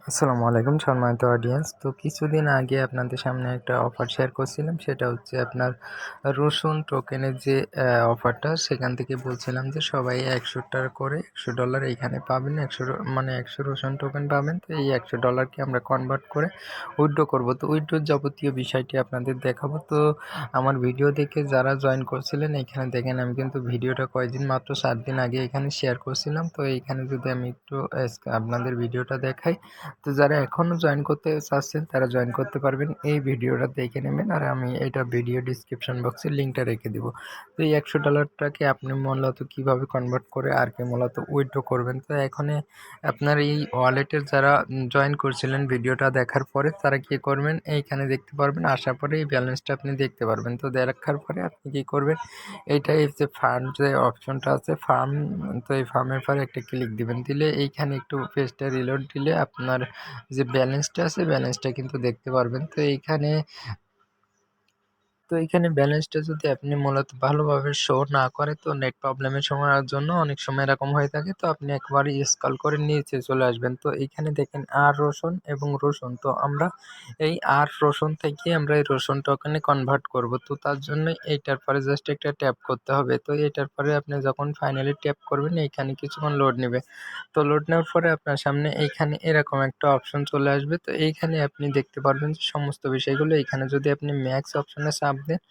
আসসালামু আলাইকুম সম্মানিত অডিয়েন্স। তো কিছুদিন আগে আপনাদের সামনে একটা অফার শেয়ার করছিলাম, সেটা হচ্ছে আপনার রসুন টোকেনের যে অফারটা, সেখান থেকে বলছিলাম যে সবাই 100 টাকা করে $100 এইখানে পাবেন, 100 রসুন টোকেন পাবেন। তো এই $100কে আমরা কনভার্ট করে উইথড্র করব। তো উইথড্রোর যাবতীয় বিষয়টি আপনাদের দেখাবো। তো আমার ভিডিও দেখে যারা জয়েন করছিলেন, এখানে দেখেন আমি কিন্তু ভিডিওটা কয়েকদিন মাত্র 7 দিন আগে এখানে শেয়ার করছিলাম। তো এইখানে যদি আমি একটু আপনাদের ভিডিওটা দেখাই, তো যারা এখনও জয়েন করতে চাচ্ছেন তারা জয়েন করতে পারবেন, এই ভিডিওটা দেখে নেবেন। আর আমি এটা ভিডিও ডিসক্রিপশন বক্সে লিঙ্কটা রেখে দিব। তো এই $100টাকে আপনি মূলত কীভাবে কনভার্ট করে আর কি মূলত উইথড্র করবেন। তো এখন আপনার এই ওয়ালেটের যারা জয়েন করছিলেন ভিডিওটা দেখার পরে, তারা কী করবেন, এইখানে দেখতে পারবেন, আসার পরে এই ব্যালেন্সটা আপনি দেখতে পারবেন। তো দেখার পরে আপনি কী করবেন, এইটাই যে ফার্ম যে অপশনটা আছে ফার্ম, তো এই ফার্মের পরে একটা ক্লিক দিবেন। দিলে এইখানে একটু পেজটা রিলোড দিলে আপনার যে ব্যালেন্সটা আছে ব্যালেন্সটা কিন্তু দেখতে পারবেন। তো এইখানে ব্যালেন্সটা যদি আপনি মূলত ভালোভাবে শো না করে, তো নেট প্রবলেমের জন্য অনেক সময় এরকম হয়ে থাকে। তো আপনি একবারই স্ক্রল করে নিচে চলে আসবেন। তো এইখানে দেখেন আর রসুন এবং রসুন, তো আমরা এই আর রসুন থেকে আমরা এই রসুন টোকেনে কনভার্ট করব। তো তার জন্য এইটার পরে জাস্ট একটা ট্যাপ করতে হবে। তো এটার পরে আপনি যখন ফাইনালি ট্যাপ করবেন, এইখানে কিছুক্ষণ লোড নেবে। তো লোড নেওয়ার পরে আপনার সামনে এইখানে এরকম একটা অপশন চলে আসবে। তো এইখানে আপনি দেখতে পারবেন যে সমস্ত বিষয়গুলো। এইখানে যদি আপনি ম্যাক্স অপশনে চাপ দেন,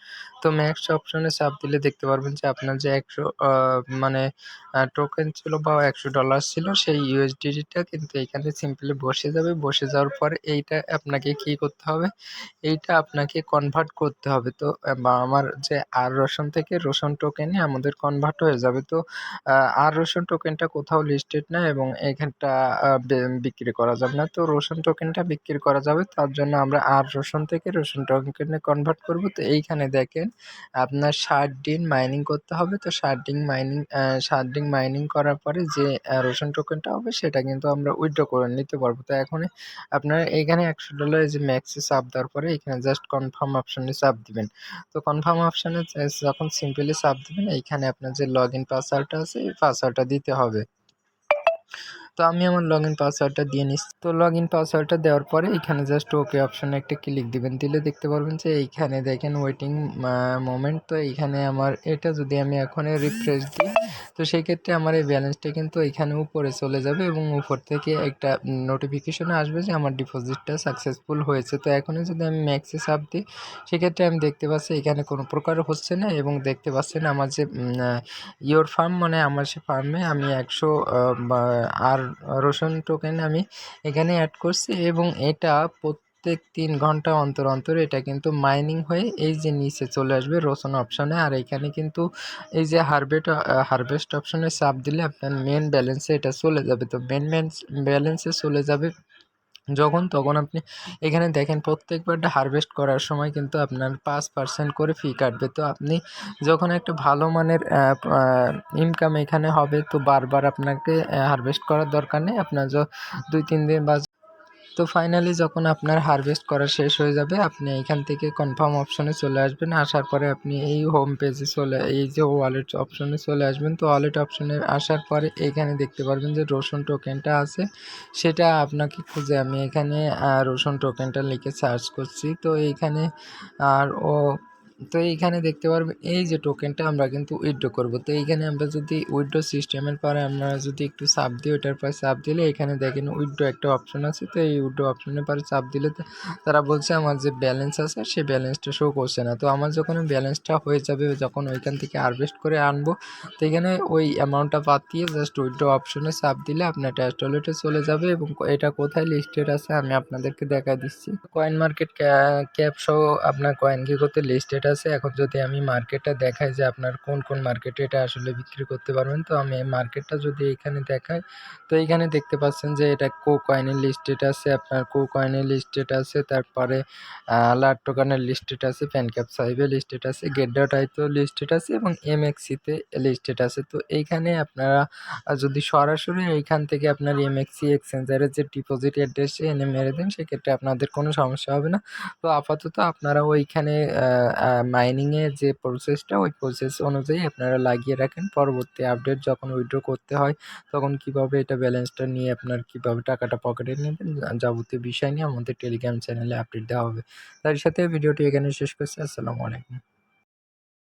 তো ম্যাক্স অপশনে চাপ দিলে দেখতে পারবেন যে আপনার যে 100 মানে টোকেন ছিল বা $100 ছিল, সেই ইউএসডিটিটা কিন্তু এইখানে সিম্পলি বসে যাবে। বসে যাওয়ার পরে এইটা আপনাকে কী করতে হবে, এইটা আপনাকে কনভার্ট করতে হবে। তো বা আমার যে আর রসুন থেকে রসুন টোকেনে আমাদের কনভার্ট হয়ে যাবে। তো আর রসুন টোকেনটা কোথাও লিস্টেড না এবং এখানটা বিক্রি করা যাবে না। তো রসুন টোকেনটা বিক্রি করা যাবে, তার জন্য আমরা আর রসুন থেকে রসুন টোকেনে কনভার্ট করব। তো এইখানে দেখেন আপনার 60 দিন মাইনিং করতে হবে। তো 60 দিন মাইনিং করার পরে যে রসুন টোকেনটা হবে সেটা কিন্তু আমরা উইথড্র করে নিতে পারবো। তো এখনই আপনারা এইখানে $100 যে ম্যাক্সে চাপ দেওয়ার পরে এখানে জাস্ট কনফার্ম অপশনে চাপ দিবেন। তো কনফার্ম অপশনে যখন সিম্পলি চাপ দিবেন, এইখানে আপনার যে লগ ইন পাসওয়ার্ডটা আছে এই পাসওয়ার্ডটা দিতে হবে। তো আমি আমার লগইন পাসওয়ার্ডটা দিয়ে নিচ্ছি। তো লগইন পাসওয়ার্ডটা দেওয়ার পরে এখানে জাস্ট ওকে অপশনে একটা ক্লিক দিবেন। দিলে দেখতে পারবেন যে এইখানে দেখেন ওয়েটিং মোমেন্ট। তো এইখানে আমার এটা যদি আমি এখন রিফ্রেশ দিই, তো সেই ক্ষেত্রে আমার এই ব্যালেন্সটা কিন্তু এইখানে উপরে চলে যাবে এবং উপর থেকে একটা নোটিফিকেশন আসবে যে আমার ডিপোজিটটা সাকসেসফুল হয়েছে। তো এখনই যদি আমি ম্যাক্সে চাপ দিই, সেক্ষেত্রে আমি দেখতে পাচ্ছি এখানে কোনো প্রকার হচ্ছে না এবং দেখতে পাচ্ছেন আমার যে ইয়োর ফার্ম মানে আমার সে ফার্মে আমি 100 আর রসুন টোকেন আমি এখানে অ্যাড করছি এবং এটা প্রত্যেক 3 ঘন্টা অন্তর অন্তর এটা কিন্তু মাইনিং হয়ে এই যে নিচে চলে আসবে রসুন অপশনে। আর এখানে কিন্তু এই যে হারভেস্ট অপশনে চাপ দিলে আপনার মেন ব্যালেন্সে এটা চলে যাবে। তো মেন ব্যালেন্সে চলে যাবে তখন আপনি এখানে দেখেন প্রত্যেকবার হারভেস্ট করার সময় কিন্তু আপনার 5% করে ফি কাটবে। তো আপনি যখন একটা ভালো মানের ইনকাম এখানে হবে, তো বারবার আপনাকে হারভেস্ট করার দরকার নেই। আপনার 2-3 দিন বা তো ফাইনালি যখন আপনার হারভেস্ট করা শেষ হয়ে যাবে, আপনি এখান থেকে কনফার্ম অপশনে চলে আসবেন। আসার পরে আপনি এই হোম পেজে এই যে ওয়ালেট অপশনে চলে আসবেন। তো ওয়ালেট অপশনে আসার পরে এইখানে দেখতে পারবেন যে রসুন টোকেনটা আছে, সেটা আপনাকে খুঁজে আমি এখানে রসুন টোকেনটা লিখে সার্চ করছি। তো এইখানে আর ও তো এইখানে দেখতে পারবেন এই যে টোকেনটা আমরা কিন্তু উইথড্র করব। তো এইখানে আমরা যদি উইথড্র সিস্টেমের পরে আমরা যদি একটু চাপ দিই, ওইটার পরে চাপ দিলে এখানে দেখেন উইথড্র একটা অপশন আছে। তো এই উইথড্র অপশনের পরে চাপ দিলে তারা বলছে আমার যে ব্যালেন্স আছে সেই ব্যালেন্সটা শো করছে না। তো আমার যখন ব্যালেন্সটা হয়ে যাবে, যখন ওইখান থেকে হারভেস্ট করে আনবো, তো এখানে ওই অ্যামাউন্টটা বাদ দিয়ে জাস্ট উইথড্র অপশনে চাপ দিলে আপনার ট্যাক্স ওয়ালেটে চলে যাবে এবং এটা কোথায় লিস্টেড আছে আমি আপনাদেরকে দেখা দিচ্ছি। কয়েন মার্কেট ক্যাপ সহ আপনার কয়েন কি করতে লিস্টেড আছে। এখন যদি আমি মার্কেটটা দেখাই যে আপনার কোন কোন মার্কেটে এটা আসলে বিক্রি করতে পারবেন, তো আমি এই মার্কেটটা যদি এখানে দেখাই, তো এইখানে দেখতে পাচ্ছেন যে এটা কয়েনের লিস্টেড আছে, আপনার কয়েনের লিস্টেড আছে, তারপরে লাট টোকানের লিস্টেড আছে, প্যানক্যাপ সাহেবের লিস্টেড আছে, গেটডটাইতেও লিস্টেড আছে এবং এমএক্সিতে লিস্টেড আছে। তো এইখানে আপনারা যদি সরাসরি এইখান থেকে আপনার এমএক্সি এক্সচেঞ্জারের যে ডিপোজিট অ্যাড্রেসে এনে মেরে দেন, সেক্ষেত্রে আপনাদের কোনো সমস্যা হবে না। তো আপাতত আপনারা ওইখানে মাইনিংয়ের যে প্রসেসটা ওই প্রসেস অনুযায়ী আপনারা লাগিয়ে রাখেন। পরবর্তী আপডেট যখন উইথড্র করতে হয় তখন কিভাবে এটা ব্যালেন্সটা নিয়ে আপনার কিভাবে টাকাটা পকেটে নেবেন যাবতীয় বিষয় নিয়ে আমাদের টেলিগ্রাম চ্যানেলে আপডেট দেওয়া হবে। তার সাথে ভিডিওটি এখানে শেষ করছি। আসসালামু আলাইকুম।